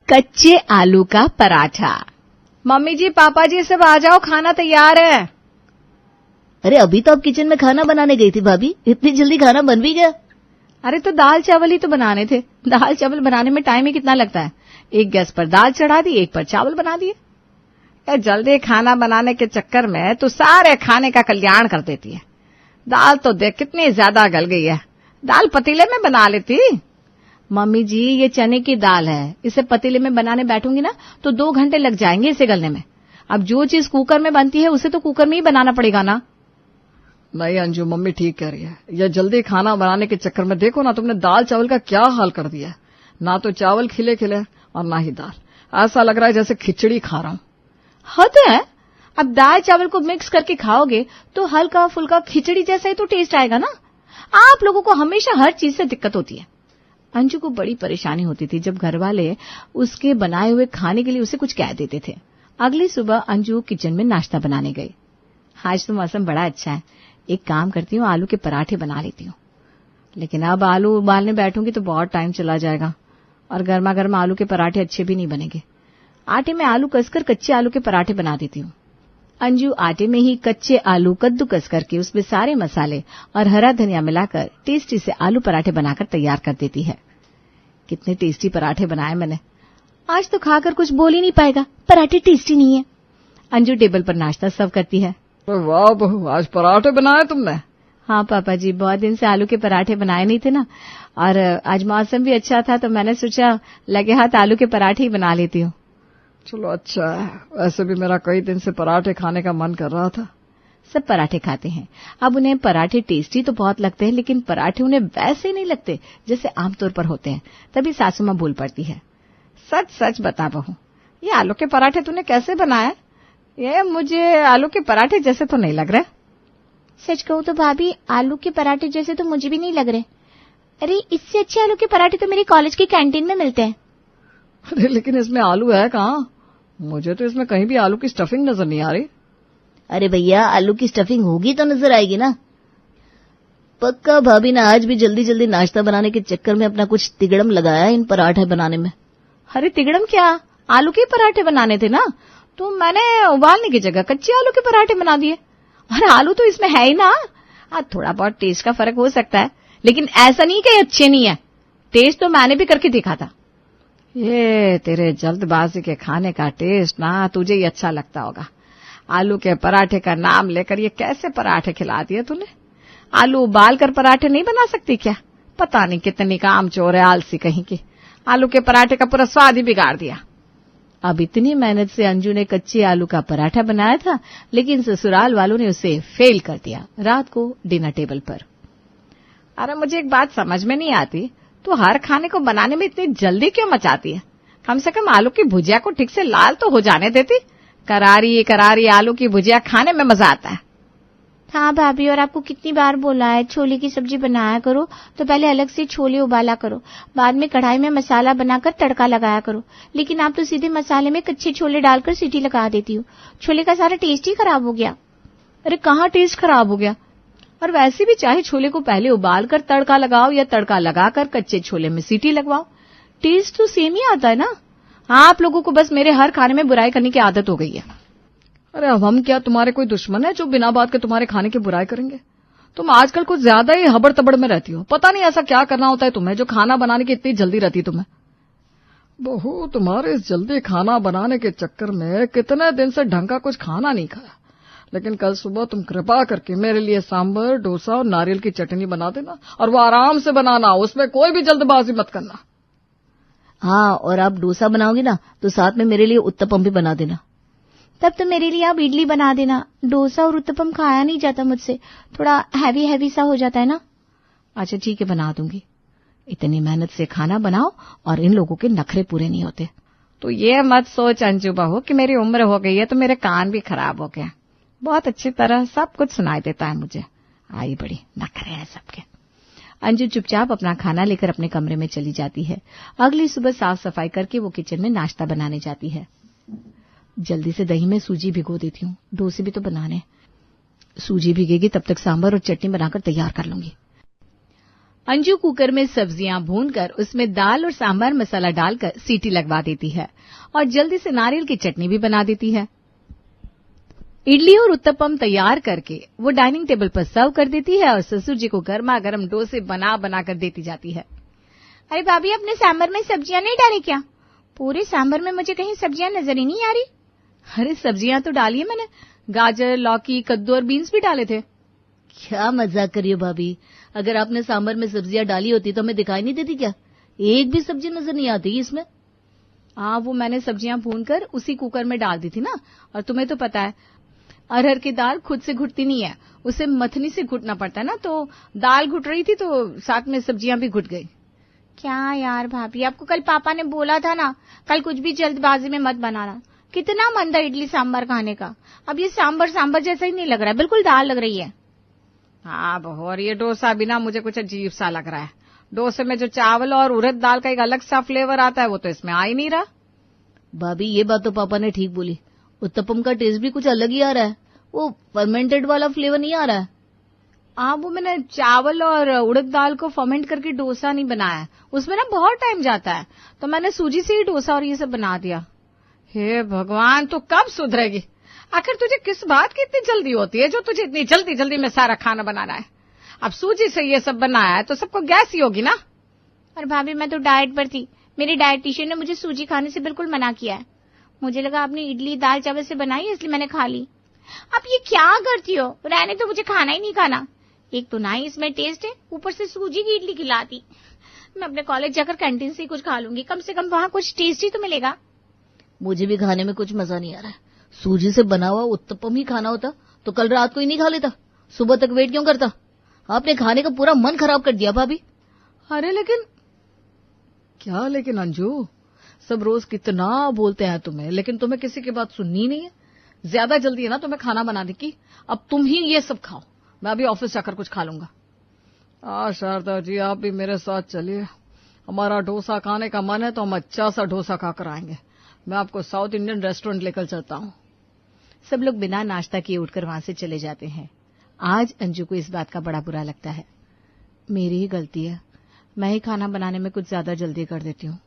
कच्चे आलू का पराठा। मम्मी जी, पापा जी, सब आ जाओ, खाना तैयार है। अरे अभी तो आप किचन में खाना बनाने गई थी भाभी, इतनी जल्दी खाना बन भी गया? अरे तो दाल चावल ही तो बनाने थे। दाल चावल बनाने में टाइम ही कितना लगता है। एक गैस पर दाल चढ़ा दी, एक पर चावल बना दिए। जल्दी खाना बनाने के चक्कर में तो सारे खाने का कल्याण कर देती है। दाल तो देख कितनी ज्यादा गल गई है, दाल पतीले में बना लेती। मम्मी जी, ये चने की दाल है, इसे पतीले में बनाने बैठूंगी ना तो 2 घंटे लग जाएंगे इसे गलने में। अब जो चीज कुकर में बनती है उसे तो कुकर में ही बनाना पड़ेगा ना। नहीं अंजू, मम्मी ठीक कह रही है। यह जल्दी खाना बनाने के चक्कर में देखो ना, तुमने दाल चावल का क्या हाल कर दिया है। ना तो चावल खिले खिले और ना ही दाल। ऐसा लग रहा है जैसे खिचड़ी खा रहा हूं। हद है, अब दाल चावल को मिक्स करके खाओगे तो हल्का फुल्का खिचड़ी जैसा ही तो टेस्ट आएगा ना। आप लोगों को हमेशा हर चीज से दिक्कत होती है। अंजू को बड़ी परेशानी होती थी जब घर वाले उसके बनाए हुए खाने के लिए उसे कुछ कह देते थे। अगली सुबह अंजू किचन में नाश्ता बनाने गई। आज तो मौसम बड़ा अच्छा है, एक काम करती हूँ, आलू के पराठे बना लेती हूँ। लेकिन अब आलू उबालने बैठूंगी तो बहुत टाइम चला जाएगा और गर्मा गर्म आलू के पराठे अच्छे भी नहीं बनेंगे। आटे में आलू कसकर कच्चे आलू के पराठे बना देती हूँ। अंजू आटे में ही कच्चे आलू कद्दूकस करके उसमें सारे मसाले और हरा धनिया मिलाकर टेस्टी से आलू पराठे बनाकर तैयार कर देती है। कितने टेस्टी पराठे बनाए मैंने, आज तो खाकर कुछ बोल ही नहीं पाएगा, पराठे टेस्टी नहीं है। अंजू टेबल पर नाश्ता सर्व करती है। वाह बहू, आज पराठे बनाए तुमने? हाँ पापा जी, बहुत दिन से आलू के पराठे बनाए नहीं थे ना, और आज मौसम भी अच्छा था तो मैंने सोचा लगे हाथ आलू के पराठे ही बना लेती हूँ। चलो अच्छा है, वैसे भी मेरा कई दिन से पराठे खाने का मन कर रहा था। सब पराठे खाते हैं। अब उन्हें पराठे टेस्टी तो बहुत लगते हैं, लेकिन पराठे उन्हें वैसे नहीं लगते जैसे आमतौर पर होते हैं। तभी सासू माँ बोल पड़ती है, सच सच बता बहू, ये आलू के पराठे तूने कैसे बनाए? ये मुझे आलू के पराठे जैसे तो नहीं लग रहे। सच कहूँ तो भाभी, आलू के पराठे जैसे तो मुझे भी नहीं लग रहे। अरे इससे अच्छे आलू के पराठे तो मेरी कॉलेज की कैंटीन में मिलते हैं। अरे लेकिन इसमें आलू है कहाँ? मुझे तो इसमें कहीं भी आलू की स्टफिंग नजर नहीं आ रही। अरे भैया, आलू की स्टफिंग होगी तो नजर आएगी ना। पक्का भाभी ने आज भी जल्दी जल्दी नाश्ता बनाने के चक्कर में अपना कुछ तिगड़म लगाया इन पराठे बनाने में। अरे तिगड़म क्या, आलू के पराठे बनाने थे ना, तो मैंने उबालने की जगह कच्चे आलू के पराठे बना दिए। और आलू तो इसमें है ही ना। थोड़ा बहुत टेस्ट का फर्क हो सकता है, लेकिन ऐसा नहीं कि अच्छे नहीं है। टेस्ट तो मैंने भी करके देखा था। ये तेरे जल्दबाजी के खाने का टेस्ट ना तुझे ही अच्छा लगता होगा। आलू के पराठे का नाम लेकर ये कैसे पराठे खिला दिए तूने? आलू उबाल कर पराठे नहीं बना सकती क्या? पता नहीं कितनी कामचोर है, आलसी कहीं की। आलू के पराठे का पूरा स्वाद ही बिगाड़ दिया। अब इतनी मेहनत से अंजू ने कच्चे आलू का पराठा बनाया था, लेकिन ससुराल वालों ने उसे फेल कर दिया रात को डिनर टेबल पर। अरे मुझे एक बात समझ में नहीं आती, तो हर खाने को बनाने में इतनी जल्दी क्यों मचाती है? कम से कम आलू की भुजिया को ठीक से लाल तो हो जाने देती। करारी करारी आलू की भुजिया खाने में मजा आता है। हाँ भाभी, और आपको कितनी बार बोला है, छोले की सब्जी बनाया करो तो पहले अलग से छोले उबाला करो, बाद में कढ़ाई में मसाला बनाकर तड़का लगाया करो। लेकिन आप तो सीधे मसाले में कच्चे छोले डालकर सीटी लगा देती हो। छोले का सारा टेस्ट ही खराब हो गया। अरे कहाँ टेस्ट खराब हो गया? और वैसे भी चाहे छोले को पहले उबाल कर तड़का लगाओ या तड़का लगाकर कच्चे छोले में सीटी लगवाओ, टेस्ट तो सेम ही आता है ना। आप लोगों को बस मेरे हर खाने में बुराई करने की आदत हो गई है। अरे अब हम क्या तुम्हारे कोई दुश्मन है जो बिना बात के तुम्हारे खाने की बुराई करेंगे? तुम आजकल कुछ ज्यादा ही हबड़ तबड़ में रहती हो। पता नहीं ऐसा क्या करना होता है तुम्हें जो खाना बनाने की इतनी जल्दी रहती तुम्हें। बहू, तुम्हारे इस जल्दी खाना बनाने के चक्कर में कितने दिन से ढंग का कुछ खाना नहीं खाया। लेकिन कल सुबह तुम कृपा करके मेरे लिए सांभर, डोसा और नारियल की चटनी बना देना, और वो आराम से बनाना, उसमें कोई भी जल्दबाजी मत करना। हाँ, और आप डोसा बनाओगी ना तो साथ में मेरे लिए उत्तपम भी बना देना। तब तो मेरे लिए आप इडली बना देना। डोसा और उत्तपम खाया नहीं जाता मुझसे, थोड़ा हैवी हैवी सा हो जाता है ना। अच्छा ठीक है, बना दूंगी। इतनी मेहनत से खाना बनाओ और इन लोगों के नखरे पूरे नहीं होते। तो ये मत सोच अंजू बहू कि मेरी उम्र हो गई है तो मेरे कान भी खराब हो गए। बहुत अच्छी तरह सब कुछ सुनाई देता है मुझे। आई बड़ी नखरे हैं सबके। अंजू चुपचाप अपना खाना लेकर अपने कमरे में चली जाती है। अगली सुबह साफ सफाई करके वो किचन में नाश्ता बनाने जाती है। जल्दी से दही में सूजी भिगो देती हूँ, डोसे भी तो बनाने। सूजी भिगेगी तब तक सांभर और चटनी बनाकर तैयार कर लूंगी। अंजू कुकर में सब्जियां भूनकर उसमें दाल और सांभर मसाला डालकर सीटी लगवा देती है और जल्दी से नारियल की चटनी भी बना देती है। इडली और उत्तपम तैयार करके वो डाइनिंग टेबल पर सर्व कर देती है और ससुर जी को गर्मा गर्म डोसे बना बना कर देती जाती है। अरे भाभी, अपने सांभर में सब्जियां नहीं डाली क्या? पूरे सांभर में मुझे कहीं सब्जियां नजर ही नहीं आ रही। अरे सब्जियां तो डाली है मैंने, गाजर, लौकी, कद्दू और बीन्स भी डाले थे। क्या मजाक करिए भाभी, अगर आपने सांभर में सब्जियां डाली होती तो हमें दिखाई नहीं देती क्या? एक भी सब्जी नजर नहीं आती इसमें। हाँ, वो मैंने सब्जियां भूनकर उसी कुकर में डाल दी थी ना, और तुम्हें तो पता है अरहर की दाल खुद से घुटती नहीं है, उसे मथनी से घुटना पड़ता है ना, तो दाल घुट रही थी तो साथ में सब्जियां भी घुट गई। क्या यार भाभी, आपको कल पापा ने बोला था ना, कल कुछ भी जल्दबाजी में मत बनाना। कितना मन था इडली सांभर खाने का, अब ये सांभर जैसा ही नहीं लग रहा है, बिल्कुल दाल लग रही है। हाँ बहू, और ये डोसा भी ना मुझे कुछ अजीब सा लग रहा है। डोसे में जो चावल और उड़द दाल का एक अलग सा फ्लेवर आता है वो तो इसमें आ ही नहीं रहा। भाभी ये बात तो पापा ने ठीक बोली, उत्तपम का टेस्ट भी कुछ अलग ही आ रहा है, वो फर्मेंटेड वाला फ्लेवर नहीं आ रहा है। हाँ, वो मैंने चावल और उड़द दाल को फर्मेंट करके डोसा नहीं बनाया, उसमें ना बहुत टाइम जाता है, तो मैंने सूजी से ही डोसा और ये सब बना दिया। हे भगवान, तो कब सुधरेगी? आखिर तुझे किस बात की इतनी जल्दी होती है जो तुझे इतनी जल्दी जल्दी में सारा खाना बनाना है? अब सूजी से ये सब बनाया है तो सबको गैस ही होगी ना। और भाभी, मैं तो डाइट पर थी, मेरी डाइटिशियन ने मुझे सूजी खाने से बिल्कुल मना किया है। मुझे लगा आपने इडली दाल चावल से बनाई है इसलिए मैंने खा ली। अब ये क्या करती हो, रहने तो मुझे खाना ही नहीं खाना। एक तो ना ही इसमें टेस्ट है, ऊपर से सूजी की इडली खिलाती। मैं अपने कॉलेज जाकर कैंटीन से ही कुछ खा लूंगी, कम से कम वहां कुछ टेस्ट ही तो मिलेगा। मुझे भी खाने में कुछ मजा नहीं आ रहा है। सूजी से बना हुआ उत्तपम ही खाना होता तो कल रात को ही नहीं खा लेता, सुबह तक वेट क्यों करता? आपने खाने का पूरा मन खराब कर दिया भाभी। अरे लेकिन क्या, लेकिन अंजू, सब रोज कितना बोलते हैं तुम्हें, लेकिन तुम्हें किसी की बात सुननी नहीं है। ज्यादा जल्दी है ना तुम्हें खाना बनाने की, अब तुम ही ये सब खाओ, मैं अभी ऑफिस जाकर कुछ खा लूंगा। शारदा जी, आप भी मेरे साथ चलिए, हमारा डोसा खाने का मन है तो हम अच्छा सा डोसा खाकर आएंगे। मैं आपको साउथ इंडियन रेस्टोरेंट लेकर चलता हूँ। सब लोग बिना नाश्ता किए उठकर वहां से चले जाते हैं। आज अंजू को इस बात का बड़ा बुरा लगता है। मेरी ही गलती है, मैं ही खाना बनाने में कुछ ज्यादा जल्दी कर देती हूँ,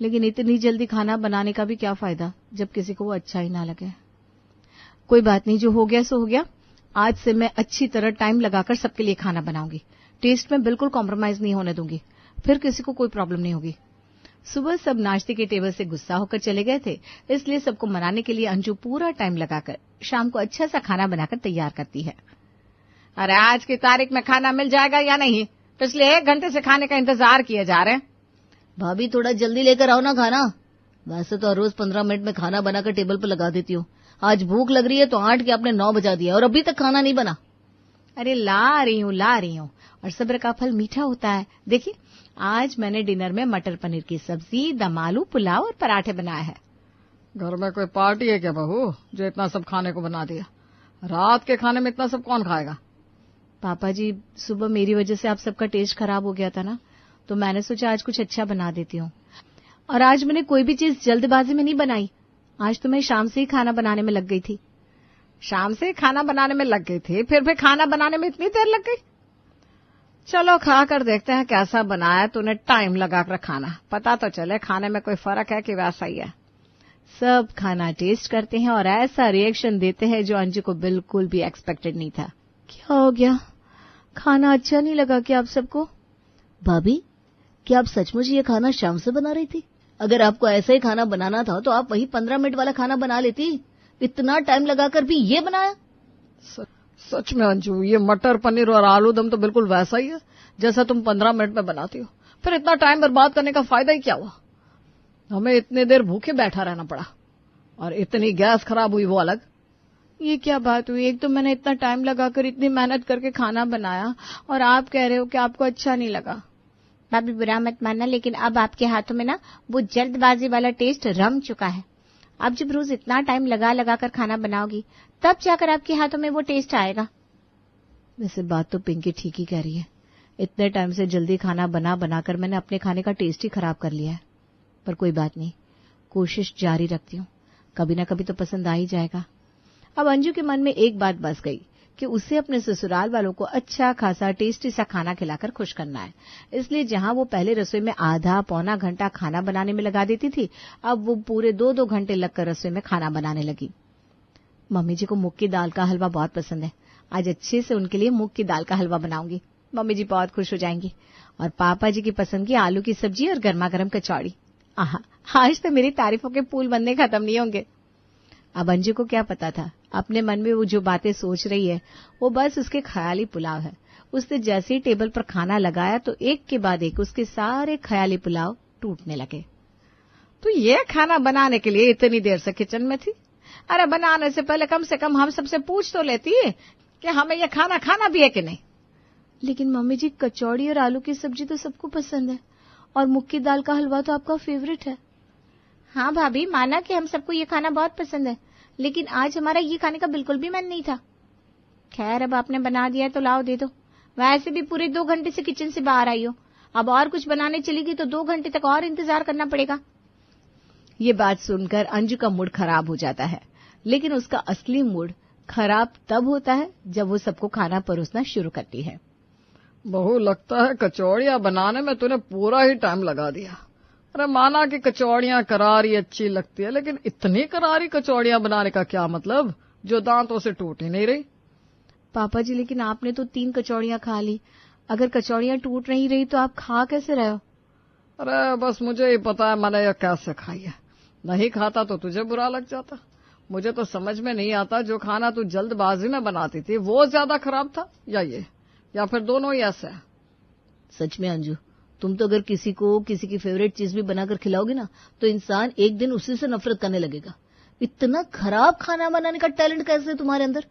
लेकिन इतनी जल्दी खाना बनाने का भी क्या फायदा जब किसी को वो अच्छा ही ना लगे। कोई बात नहीं, जो हो गया सो हो गया। आज से मैं अच्छी तरह टाइम लगाकर सबके लिए खाना बनाऊंगी, टेस्ट में बिल्कुल कॉम्प्रोमाइज नहीं होने दूंगी, फिर किसी को कोई प्रॉब्लम नहीं होगी। सुबह सब नाश्ते के टेबल से गुस्सा होकर चले गए थे, इसलिए सबको मनाने के लिए अंजू पूरा टाइम लगाकर शाम को अच्छा सा खाना बनाकर तैयार करती है। अरे आज की तारीख में खाना मिल जाएगा या नहीं? पिछले 1 घंटे से खाने का इंतजार किए जा रहे हैं। भाभी थोड़ा जल्दी लेकर आओ ना खाना। वैसे तो हर रोज 15 मिनट में खाना बनाकर टेबल पर लगा देती हूँ, आज भूख लग रही है तो 8 के आपने 9 बजा दिया और अभी तक खाना नहीं बना। अरे ला रही हूँ, और सब्र का फल मीठा होता है। देखिए, आज मैंने डिनर में मटर पनीर की सब्जी, दम आलू, पुलाव और पराठे बनाए हैं। घर में कोई पार्टी है क्या बहू, जो इतना सब खाने को बना दिया? रात के खाने में इतना सब कौन खाएगा? पापा जी, सुबह मेरी वजह से आप सबका टेस्ट खराब हो गया था ना, तो मैंने सोचा आज कुछ अच्छा बना देती हूँ। और आज मैंने कोई भी चीज जल्दबाजी में नहीं बनाई, आज तो मैं शाम से ही खाना बनाने में लग गई थी। शाम से खाना बनाने में लग गई थी, फिर भी खाना बनाने में इतनी देर लग गई? चलो खा कर देखते हैं कैसा बनाया तूने, टाइम लगाकर खाना, पता तो चले खाने में कोई फर्क है कि वैसा ही है। सब खाना टेस्ट करते हैं और ऐसा रिएक्शन देते हैं जो अंजू को बिल्कुल भी एक्सपेक्टेड नहीं था। क्या हो गया, खाना अच्छा नहीं लगा क्या आप सबको? भाभी, क्या आप सचमुच ये खाना शाम से बना रही थी? अगर आपको ऐसा ही खाना बनाना था तो आप वही 15 मिनट वाला खाना बना लेती, इतना टाइम लगाकर भी ये बनाया? सच में अंजू, ये मटर पनीर और आलू दम तो बिल्कुल वैसा ही है जैसा तुम 15 मिनट में बनाती हो, फिर इतना टाइम बर्बाद करने का फायदा ही क्या हुआ? हमें इतने देर भूखे बैठा रहना पड़ा और इतनी गैस खराब हुई वो अलग। ये क्या बात हुई, एक तो मैंने इतना टाइम लगाकर इतनी मेहनत करके खाना बनाया और आप कह रहे हो कि आपको अच्छा नहीं लगा। भाभी बुरा मत मानना, लेकिन अब आपके हाथों में ना वो जल्दबाजी वाला टेस्ट रम चुका है। आप जब रोज इतना टाइम लगा कर खाना बनाओगी तब जाकर आपके हाथों में वो टेस्ट आएगा। वैसे बात तो पिंकी ठीक ही कह रही है, इतने टाइम से जल्दी खाना बनाकर मैंने अपने खाने का टेस्ट ही खराब कर लिया है। पर कोई बात नहीं, कोशिश जारी रखती हूँ, कभी ना कभी तो पसंद आ ही जाएगा। अब अंजू के मन में एक बात बस गई कि उसे अपने ससुराल वालों को अच्छा खासा टेस्टी सा खाना खिलाकर खुश करना है। इसलिए जहां वो पहले रसोई में आधा पौना घंटा खाना बनाने में लगा देती थी, अब वो पूरे 2-2 घंटे लगकर रसोई में खाना बनाने लगी। मम्मी जी को मूंग की दाल का हलवा बहुत पसंद है। आज अच्छे से उनके लिए मूंग की दाल का हलवा बनाऊंगी। मम्मी जी बहुत खुश हो जाएंगी। और पापा जी की पसंद की आलू की सब्जी और गर्मा गर्म कचौड़ी। आहा, आज तो मेरी तारीफों के पुल बनने खत्म नहीं होंगे। अब अंजू को क्या पता था, अपने मन में वो जो बातें सोच रही है वो बस उसके ख्याली पुलाव है। उसने जैसे ही टेबल पर खाना लगाया तो एक के बाद एक उसके सारे ख्याली पुलाव टूटने लगे। तो ये खाना बनाने के लिए इतनी देर से किचन में थी? अरे बनाने से पहले कम से कम हम सबसे पूछ तो लेती कि हमें ये खाना खाना भी है कि नहीं। लेकिन मम्मी जी, कचौड़ी और आलू की सब्जी तो सबको पसंद है और मूंग की दाल का हलवा तो आपका फेवरेट है। हाँ भाभी, माना कि हम सबको ये खाना बहुत पसंद है, लेकिन आज हमारा ये खाने का बिल्कुल भी मन नहीं था। खैर, अब आपने बना दिया है तो लाओ दे दो। वैसे भी पूरे 2 घंटे से किचन से बाहर आई हो, अब और कुछ बनाने चलेगी तो 2 घंटे तक और इंतजार करना पड़ेगा। ये बात सुनकर अंजू का मूड खराब हो जाता है, लेकिन उसका असली मूड खराब तब होता है जब वो सबको खाना परोसना शुरू करती है। बहू, लगता है कचौड़ियां बनाने में तूने पूरा ही टाइम लगा दिया। अरे माना कि कचौड़ियां करारी अच्छी लगती है, लेकिन इतनी करारी कचौड़ियां बनाने का क्या मतलब जो दांतों से टूट ही नहीं रही। पापा जी, लेकिन आपने तो 3 कचौड़ियां खा ली। अगर कचौड़ियां टूट नहीं रही तो आप खा कैसे रहे हो? अरे बस मुझे ही पता है मैंने यह कैसे खाई है। नहीं खाता तो तुझे बुरा लग जाता। मुझे तो समझ में नहीं आता, जो खाना तू जल्दबाजी में बनाती थी वो ज्यादा खराब था या ये, या फिर दोनों ही ऐसे है। सच में अंजू, तुम तो अगर किसी को किसी की फेवरेट चीज भी बनाकर खिलाओगे ना तो इंसान एक दिन उसी से नफरत करने लगेगा। इतना खराब खाना बनाने का टैलेंट कैसे है तुम्हारे अंदर?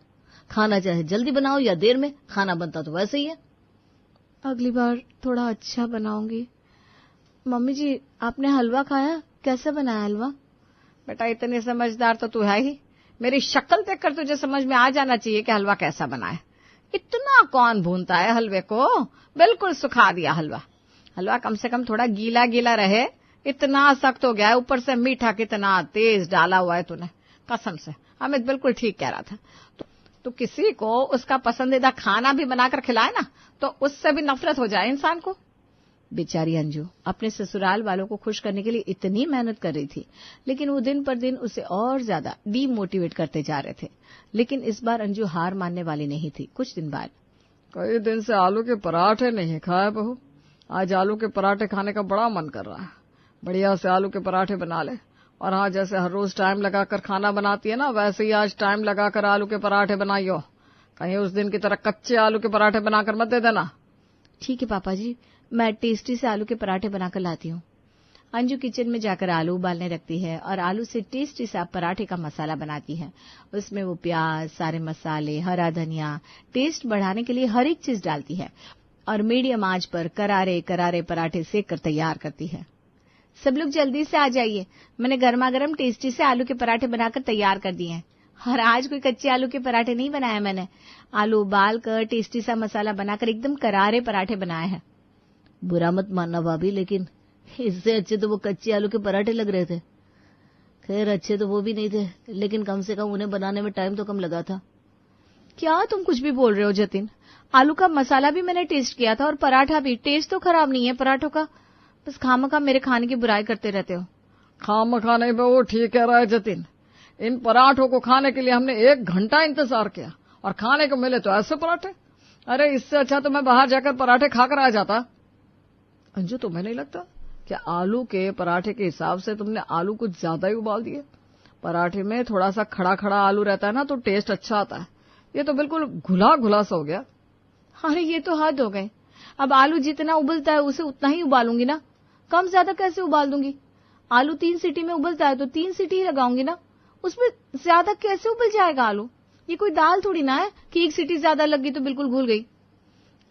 खाना चाहे जल्दी बनाओ या देर में, खाना बनता तो वैसे ही है। अगली बार थोड़ा अच्छा बनाऊंगी। मम्मी जी, आपने हलवा खाया? कैसा बनाया हलवा? बेटा, इतनी समझदार तो तू है ही, मेरी शक्ल देखकर तुझे समझ में आ जाना चाहिए कि हलवा कैसा बना है। इतना कौन भूनता है हलवे को? बिल्कुल सुखा दिया हलवा। हलवा कम से कम थोड़ा गीला गीला रहे, इतना सख्त हो गया है। ऊपर से मीठा कितना तेज डाला हुआ है तूने, कसम से। अमित बिल्कुल ठीक कह रहा था। तो किसी को उसका पसंदीदा खाना भी बनाकर खिलाए ना तो उससे भी नफरत हो जाए इंसान को। बेचारी अंजू अपने ससुराल वालों को खुश करने के लिए इतनी मेहनत कर रही थी, लेकिन वो दिन पर दिन उसे और ज्यादा डीमोटिवेट करते जा रहे थे। लेकिन इस बार अंजू हार मानने वाली नहीं थी। कुछ दिन बाद, कई दिन से आलू के पराठे नहीं खाए बहू, आज आलू के पराठे खाने का बड़ा मन कर रहा है। बढ़िया से आलू के पराठे बना ले। और हाँ, जैसे हर रोज टाइम लगाकर खाना बनाती है ना, वैसे ही आज टाइम लगाकर आलू के पराठे बनाइयो। कहीं उस दिन की तरह कच्चे आलू के पराठे बनाकर मत दे देना। ठीक है पापा जी, मैं टेस्टी से आलू के पराठे बनाकर लाती हूँ। अंजू किचन में जाकर आलू उबालने रखती है और आलू से टेस्टी सा पराठे का मसाला बनाती है। उसमें वो प्याज, सारे मसाले, हरा धनिया, टेस्ट बढ़ाने के लिए हर एक चीज डालती है और मीडियम आंच पर करारे करारे पराठे सेक कर तैयार करती है। सब लोग जल्दी से आ जाइए, मैंने गर्मा गर्म टेस्टी से आलू के पराठे बनाकर तैयार कर दिए हैं। और आज कोई कच्चे आलू के पराठे नहीं बनाए मैंने, आलू उबाल कर टेस्टी सा मसाला बनाकर एकदम करारे पराठे बनाए हैं। बुरा मत मानना भाभी, लेकिन इससे अच्छे तो वो कच्चे आलू के पराठे लग रहे थे। खैर, अच्छे तो वो भी नहीं थे, लेकिन कम से कम उन्हें बनाने में टाइम तो कम लगा था। क्या तुम कुछ भी बोल रहे हो जतिन? आलू का मसाला भी मैंने टेस्ट किया था और पराठा भी। टेस्ट तो खराब नहीं है पराठों का, बस खामखा मेरे खाने की बुराई करते रहते हो। खामखा नहीं बहू, ठीक कह रहा है जतिन। इन पराठों को खाने के लिए हमने 1 घंटा इंतजार किया और खाने को मिले तो ऐसे पराठे। अरे इससे अच्छा तो मैं बाहर जाकर पराठे खाकर आ जाता। अंजू, तुम्हें नहीं लगता कि आलू के पराठे के हिसाब से तुमने आलू कुछ ज्यादा ही उबाल दिए? पराठे में थोड़ा सा खड़ा खड़ा आलू रहता है ना तो टेस्ट अच्छा आता है। ये तो बिल्कुल घुला घुला सा हो गया। अरे ये तो हद हो गए। अब आलू जितना उबलता है उसे उतना ही उबालूंगी ना, कम ज्यादा कैसे उबाल दूंगी? आलू 3 सीटी में उबलता है तो 3 सीटी ही लगाऊंगी ना, उसमें ज्यादा कैसे उबल जाएगा आलू? ये कोई दाल थोड़ी ना है कि 1 सीटी ज्यादा लग गई तो बिल्कुल घुल गई।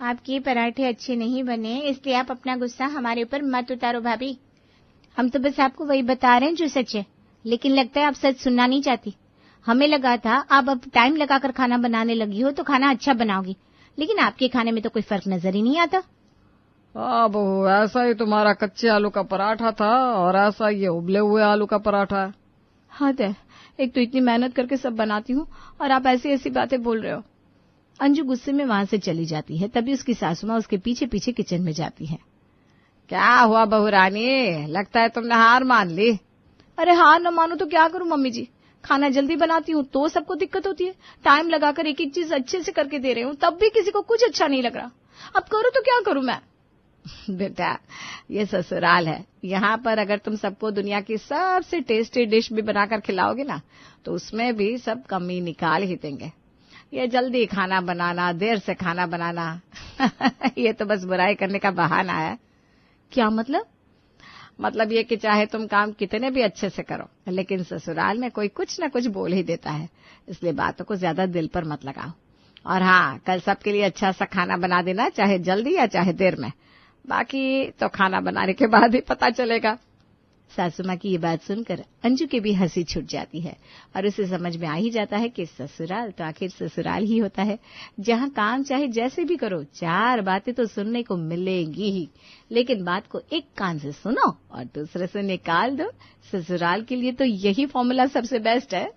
आपके पराठे अच्छे नहीं बने, इसलिए आप अपना गुस्सा हमारे ऊपर मत उतारो भाभी। हम तो बस आपको वही बता रहे हैं जो सच है, लेकिन लगता है आप सच सुनना नहीं चाहती। हमें लगा था आप अब टाइम लगाकर खाना बनाने लगी हो तो खाना अच्छा बनाओगी, लेकिन आपके खाने में तो कोई फर्क नजर ही नहीं आता। हाँ बहू, ऐसा ही तुम्हारा कच्चे आलू का पराठा था और ऐसा ये उबले हुए आलू का पराठा है। हद है, एक तो इतनी मेहनत करके सब बनाती हूँ और आप ऐसी ऐसी बातें बोल रहे हो। अंजू गुस्से में वहां से चली जाती है। तभी उसकी सासू माँ उसके पीछे पीछे किचन में जाती है। क्या हुआ बहू रानी, लगता है तुमने हार मान ली। अरे हार न मानो तो क्या करूं मम्मी जी, खाना जल्दी बनाती हूँ तो सबको दिक्कत होती है, टाइम लगाकर एक एक चीज अच्छे से करके दे रही हूँ तब भी किसी को कुछ अच्छा नहीं लग रहा। अब करूँ तो क्या करूं मैं। बेटा ये ससुराल है, यहाँ पर अगर तुम सबको दुनिया की सबसे टेस्टी डिश भी बनाकर खिलाओगे ना तो उसमें भी सब कमी निकाल ही देंगे। ये जल्दी खाना बनाना, देर से खाना बनाना ये तो बस बुराई करने का बहाना है। क्या मतलब? मतलब ये कि चाहे तुम काम कितने भी अच्छे से करो लेकिन ससुराल में कोई कुछ न कुछ बोल ही देता है, इसलिए बातों को ज्यादा दिल पर मत लगाओ। और हाँ, कल सबके लिए अच्छा सा खाना बना देना, चाहे जल्दी या चाहे देर में, बाकी तो खाना बनाने के बाद ही पता चलेगा। सासू माँ की ये बात सुनकर अंजू की भी हंसी छूट जाती है और उसे समझ में आ ही जाता है कि ससुराल तो आखिर ससुराल ही होता है, जहाँ काम चाहे जैसे भी करो चार बातें तो सुनने को मिलेंगी ही, लेकिन बात को एक कान से सुनो और दूसरे से निकाल दो। ससुराल के लिए तो यही फॉर्मूला सबसे बेस्ट है।